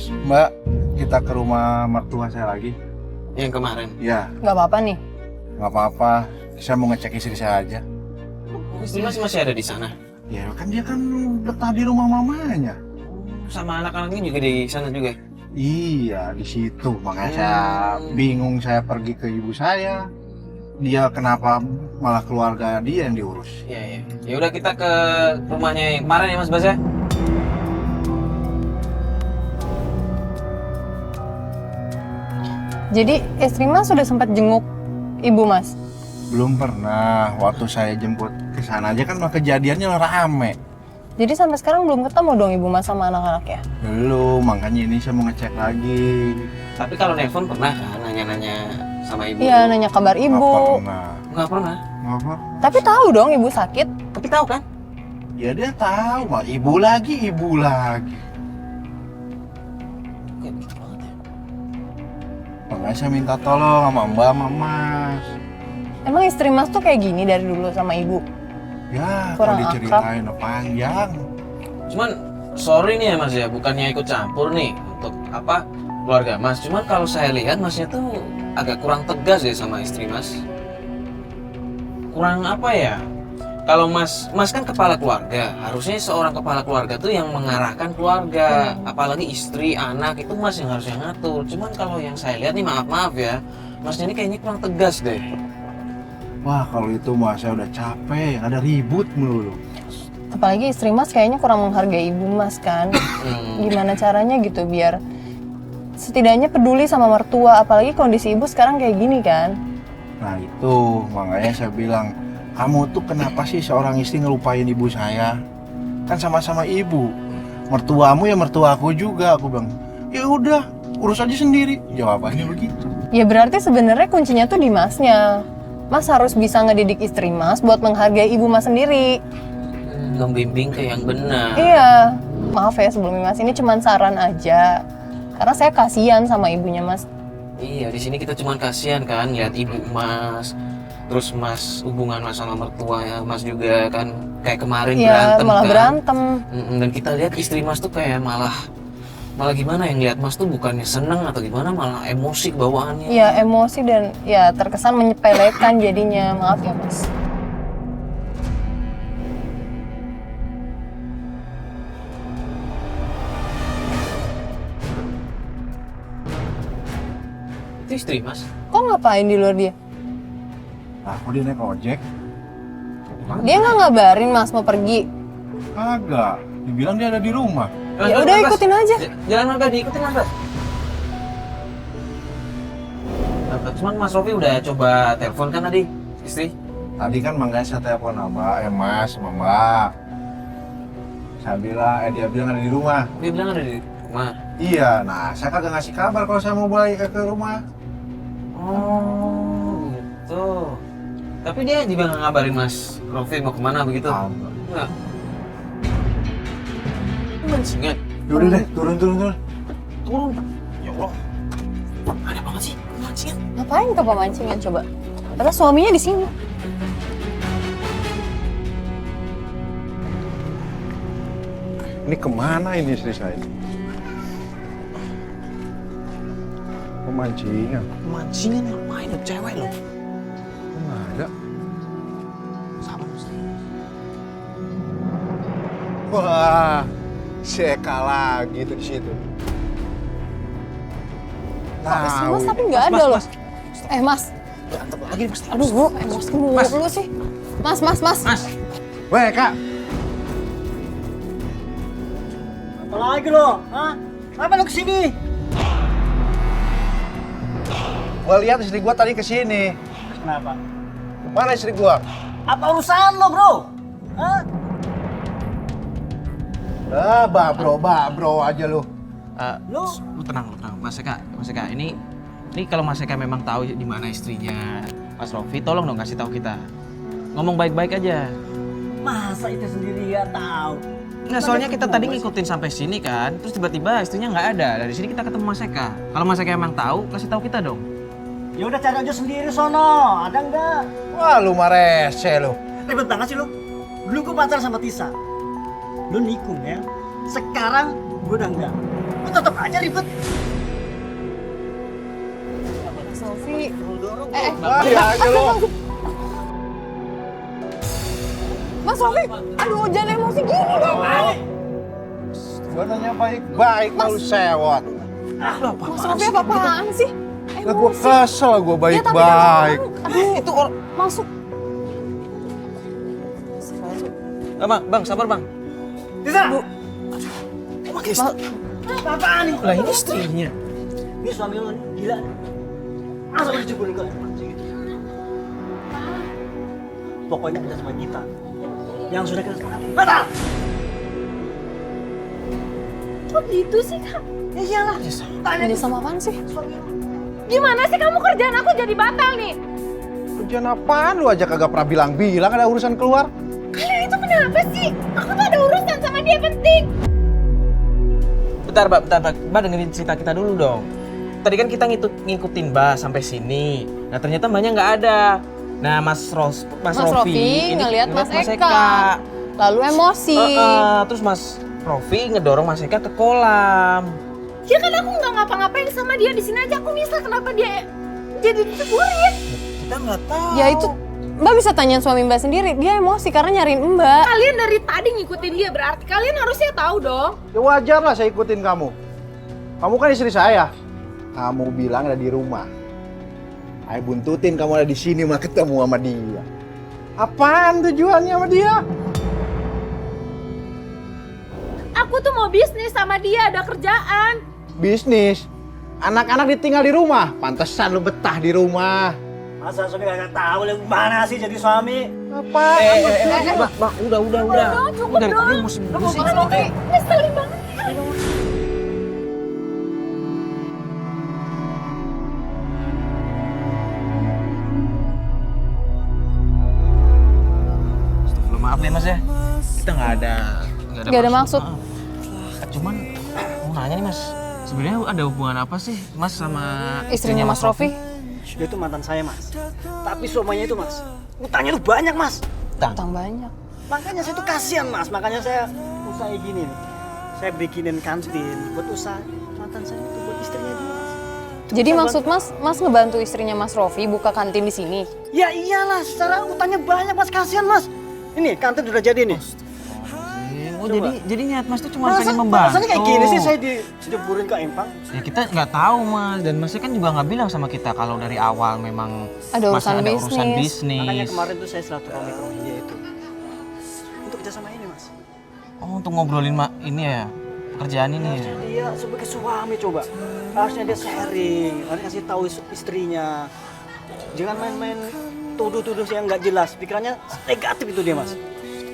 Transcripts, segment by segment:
Mas, Mbak, kita ke rumah mertua saya lagi. Yang kemarin? Ya, Nggak apa-apa nih. nggak apa-apa. Saya mau ngecek istri saya aja. Istri Mas masih ada di sana? Ya kan dia kan betah di rumah mamanya. Sama anak-anaknya juga di sana juga? Iya, di situ. Makanya saya bingung, saya pergi ke ibu saya. Dia kenapa malah keluarga dia yang diurus? Iya, iya. Ya udah kita ke rumahnya yang kemarin ya Mas Bas ya? Jadi istri Mas sudah sempat jenguk ibu Mas? Belum pernah. Waktu saya jemput ke sana aja kan mah kejadiannya rame. Jadi sampai sekarang belum ketemu dong ibu Mas sama anak-anaknya? Belum, makanya ini saya mau ngecek lagi. Tapi kalau nelpon pernah kan nanya-nanya sama ibu? Iya, nanya kabar Nggak ibu. pernah. Nggak pernah? Nggak apa? Tapi tahu dong ibu sakit. Tapi tahu kan? Ya dia tahu, mah ibu lagi, ibu lagi. Kayak begitu banget ya. Makanya saya minta tolong sama Mbak, sama Mas. Emang istri Mas tuh kayak gini dari dulu sama ibu? Ya, Kurang kalau diceritain panjang. Cuman sorry nih ya Mas ya, bukannya ikut campur nih untuk apa keluarga Mas. Cuman kalau saya lihat Masnya tuh agak kurang tegas ya sama istri Mas. Kurang apa ya? Kalau Mas kan kepala keluarga, harusnya seorang kepala keluarga tuh yang mengarahkan keluarga, apalagi istri, anak itu Mas yang harusnya ngatur. Cuman kalau yang saya lihat nih maaf ya, Masnya ini kayaknya kurang tegas deh. Wah, kalau itu mah saya udah capek, ada ribut melulu. Apalagi istri Mas kayaknya kurang menghargai ibu Mas kan? Gimana caranya gitu biar setidaknya peduli sama mertua, apalagi kondisi ibu sekarang kayak gini kan? Nah itu, makanya saya bilang, kamu tuh kenapa sih seorang istri ngelupain ibu saya? Kan sama-sama ibu. Mertuamu ya mertua aku juga, aku bilang. Ya udah, urus aja sendiri. Jawabannya begitu. Ya berarti sebenarnya kuncinya tuh di Masnya. Mas harus bisa ngedidik istri Mas buat menghargai ibu Mas sendiri. Membimbing ke yang benar. Iya, maaf ya sebelumnya Mas, ini cuma saran aja. Karena saya kasihan sama ibunya Mas. Iya, di sini kita cuma kasihan kan lihat ibu Mas. Terus Mas hubungan Mas sama mertua ya, Mas juga kan kayak kemarin Iya, berantem malah kan. berantem. Dan kita lihat istri Mas tuh kayak malah gimana yang lihat Mas tuh bukannya seneng atau gimana, malah emosi bawaannya. Iya, emosi dan ya terkesan menyepelekan jadinya. Maaf ya Mas. Itu istri Mas. Kok ngapain di luar dia? Nah, aku dia naik ojek. Dia nggak ngabarin Mas mau pergi. Kagak, dibilang dia ada di rumah. Ya udah ikutin aja. Jangan Mas, diikutin Mas. Cuman Mas Rofi udah coba telepon kan tadi istri? Tadi kan makanya saya telepon sama Mas, sama Mbak. Saya bilang, dia bilang ada di rumah. Dia bilang ada di rumah. Iya, nah saya kagak ngasih kabar kalau saya mau balik ke rumah. Oh gitu. Tapi dia juga nggak ngabarin Mas Rofi mau kemana begitu? Enggak. Mancingan. Yaudah deh, turun. Turun. Ya Allah. Ada banget sih mancingan. Ngapain ke pemancingan coba? Padahal suaminya di sini. Ini kemana ini istri saya? Pemancingan. Mancingan ngapain lo, cewek lo? Nggak ada. Sabar Mas. Wah, Seka lagi tuh di situ. Apa sih Mas? Tahu. Tapi nggak ada loh. Mas. Berantem lagi Mas. Aduh, emosi mulu sih. Mas. Mas. Weh, Kak. Apa lagi lo? Hah? Kenapa lo kesini? Gua lihat istri gua tadi kesini. Kenapa? Mana istri gua? Apa urusan lo bro? Hah? Bro aja lu. Lu? Lu tenang. Mas Eka, ini kalau Mas Eka memang tahu di mana istrinya Mas Rofi, tolong dong kasih tahu kita. Ngomong baik-baik aja. Masa itu sendiri ya tahu? Nggak, soalnya kita tadi ngikutin sampai sini kan, terus tiba-tiba istrinya nggak ada. Dari sini kita ketemu Mas Eka. Kalau Mas Eka emang tahu, kasih tahu kita dong. Ya udah cari aja sendiri sono. Ada enggak? Wah, lu mah rese lu. Ribet banget sih lo. Dulu gue pacaran sama Tisa. Lu nikung ya. Sekarang gue udah enggak. Lu tetap aja ribet. Mas Rofi. aja lo. Mas Rofi, aduh jangan emosi gini dong. Gua nanya baik-baik malu sewot. Mas Rofi apa-apaan sih? Lah gua kesel, gua Ya, tapi kan baik-baik. aduh, itu masuk. Bang, sabar bang. Bisa. Ma- Apaan nih? Lah ini istrinya. Ini suami lu nih, gila. Masa lu dijeburin ke emang sih gitu? Pokoknya kita sama kita. Yang sudah kita sepakati. Batal! Kok gitu sih, Kak? Ya iyalah. Tanya Jadi sama apaan sih? suami lu. Gimana sih kamu kerjaan aku jadi batal nih? Kerjaan apaan lu aja kagak pernah bilang-bilang ada urusan keluar? Kalian itu kenapa sih? Aku tuh ada urusan sama dia penting. Bentar, Mbak dengerin cerita kita dulu dong. Tadi kan kita ngikutin Mbak sampai sini. Nah ternyata Mbaknya nggak ada. Nah Mas Rofi ini ngelihat Mas ngeliat Eka. Lalu emosi. Terus Mas Rofi ngedorong Mas Eka ke kolam. Ya kan aku nggak ngapa-ngapain sama dia, di sini aja aku misal kenapa dia jadi diceburin. Kita nggak tahu. Ya itu Mbak bisa tanyain suami Mbak sendiri. Dia emosi karena nyariin Mbak. Kalian dari tadi ngikutin dia, berarti kalian harusnya tahu dong. Ya wajar lah saya ikutin kamu. Kamu kan istri saya. Kamu bilang ada di rumah. Saya buntutin kamu ada di sini mah ketemu sama dia. Apaan tujuannya sama dia? Aku tuh mau bisnis sama dia, ada kerjaan. Bisnis. Anak-anak ditinggal di rumah. Pantesan lu betah di rumah. Masa suami gak tahu lu mana sih jadi suami? Apa? Mbak, udah. Dong, cukup Dari dong. tadi emosi. Aduh, ngeselin banget. Astagfirullah, maaf ya Mas ya. Kita nggak ada Nggak ada maksud. Maaf. Cuman mau nanya nih Mas, sebenarnya ada hubungan apa sih Mas sama Istrinya Mas Rofi. Dia itu mantan saya mas. Tapi suaminya itu mas, utangnya tuh banyak mas. Utang banyak. Makanya saya tuh kasihan mas. Makanya saya usaha gini nih. Saya bikinin kantin buat usaha mantan saya itu buat istrinya dia mas. Jadi maksud Mas ngebantu istrinya Mas Rofi buka kantin di sini. Ya iyalah, secara utangnya banyak mas, kasihan mas. Ini kantin udah jadi nih. Oh Coba. jadi niat Mas tuh cuma pengen membantu. Rasanya kayak gini sih saya dijeburin ke empang. Ya kita nggak tahu Mas, dan Masnya kan juga nggak bilang sama kita kalau dari awal memang Ada Masnya urusan ada urusan bisnis. bisnis. Makanya kemarin tuh saya silaturahmi ke rumah dia itu. Untuk kerjasama ini mas. Oh untuk ngobrolin ini ya, pekerjaan ini ya. Harusnya dia sebagai suami coba. Harusnya dia sharing, harusnya kasih tahu istrinya. Jangan main-main tuduh-tuduh yang nggak jelas. Pikirannya negatif itu dia mas.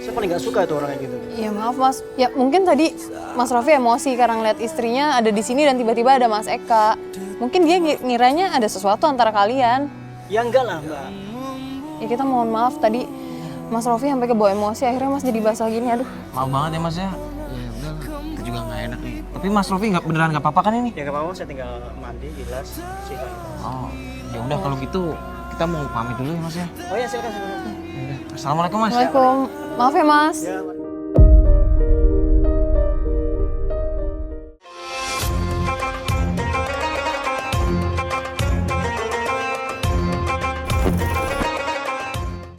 Saya paling nggak suka itu orang kayak gitu. Ya maaf Mas. Ya mungkin tadi Mas Rofi emosi karena ngeliat istrinya ada di sini dan tiba-tiba ada Mas Eka. Mungkin dia ngiranya ada sesuatu antara kalian. Ya enggak lah mbak. Ya kita mohon maaf tadi Mas Rofi sampai kebawa emosi akhirnya Mas jadi basah gini. Aduh. Maaf banget ya Mas ya. Ya udah, kita juga nggak enak nih. Tapi Mas Rofi beneran nggak apa-apa kan ini? Ya nggak apa-apa, saya tinggal mandi, gilas, sikat. Oh ya udah kalau gitu kita mau pamit dulu ya Mas ya. Oh ya silakan. Ya udah. Assalamualaikum Mas. Assalamualaikum. Maaf ya Mas. Ya.